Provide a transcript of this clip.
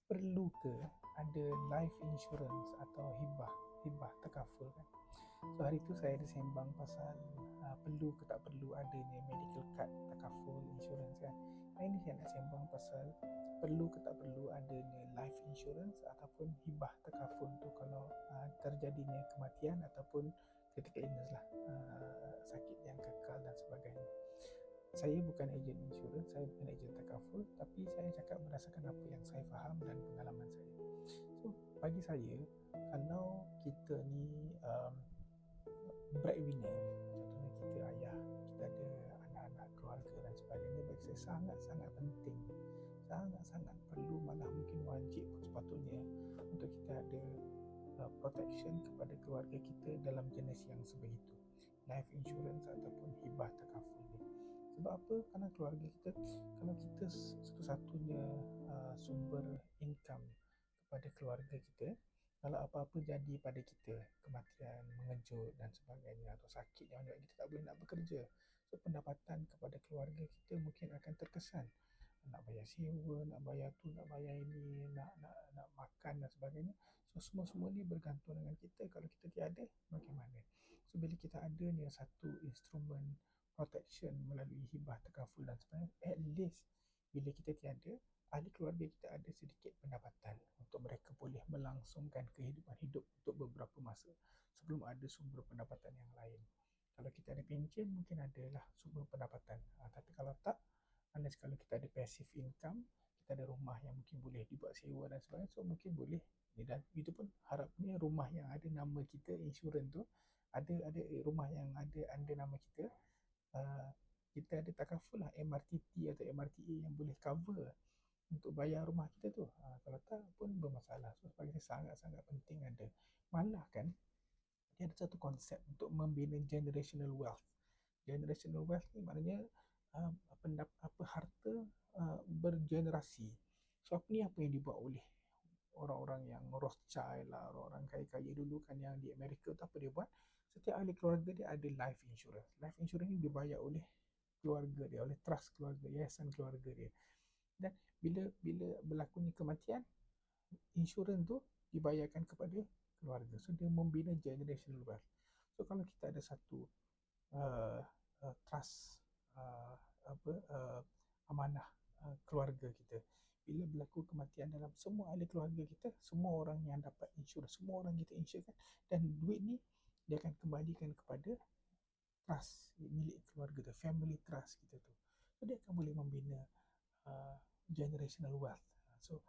perlu ke ada life insurance atau hibah takaful kan. So hari tu saya ada sembang pasal perlu ke tak perlu adanya medical card takaful insurance kan. Hari ni saya nak sembang pasal perlu ke tak perlu adanya life insurance ataupun hibah takaful tu kalau terjadinya kematian ataupun critical illness lah, sakit yang kekal dan sebagainya. Saya bukan ejen insurans, saya bukan ejen takaful, tapi saya cakap berdasarkan apa yang saya faham dan pengalaman saya. So, bagi saya, kalau kita ni breadwinner, contohnya kita ayah, kita ada anak-anak, keluarga dan sebagainya, bagi saya sangat-sangat penting, sangat-sangat perlu, malah mungkin wajib sepatutnya untuk kita ada protection kepada keluarga kita dalam jenis yang sebegitu, life insurance ataupun hibah takaful ni. Sebab apa? Kerana keluarga kita, kalau kita satu-satunya sumber income kepada keluarga kita, kalau apa-apa jadi pada kita, kematian mengejut dan sebagainya, atau sakit yang kita tak boleh nak bekerja, so pendapatan kepada keluarga kita mungkin akan terkesan. Nak bayar sewa, nak bayar tu, nak bayar ini, nak makan dan sebagainya. So semua ni bergantung dengan kita. Kalau kita tiada, bagaimana? So bila kita ada ni satu instrumen protection melalui hibah takaful dan sebagainya, at least bila kita tiada, ahli keluarga kita ada sedikit pendapatan untuk mereka boleh melangsungkan kehidupan hidup untuk beberapa masa sebelum ada sumber pendapatan yang lain. Kalau kita ada pencen, mungkin adalah sumber pendapatan. Tapi kalau tak, unless kalau kita ada passive income, kita ada rumah yang mungkin boleh dibuat sewa dan sebagainya, so mungkin boleh. Dan itu pun harapnya rumah yang ada nama kita, insurans tu, ada rumah yang ada nama kita, uh, kita ada takaful lah, MRTT atau MRTA yang boleh cover untuk bayar rumah kita tu. Kalau tak pun bermasalah. So bagi saya sangat-sangat penting ada. Malah kan dia ada satu konsep untuk membina generational wealth. Generational wealth ni maknanya harta bergenerasi. So apa ni, apa yang dibuat oleh orang-orang yang Rothschild lah, orang-orang kaya-kaya dulu kan yang di Amerika tu, apa dia buat? Setiap ahli keluarga dia ada life insurance. Life insurance ni dibayar oleh keluarga dia, oleh trust keluarga, yayasan keluarga dia. Dan bila bila berlakunya kematian, insurans tu dibayarkan kepada keluarga. So dia membina generational wealth. So kalau kita ada satu uh, trust, amanah keluarga kita, bila berlaku kematian dalam semua ahli keluarga kita, semua orang yang dapat insurans, semua orang kita insurkan, dan duit ni dia akan kembalikan kepada trust milik keluarga tu, family trust kita tu. So dia akan boleh membina generational wealth. So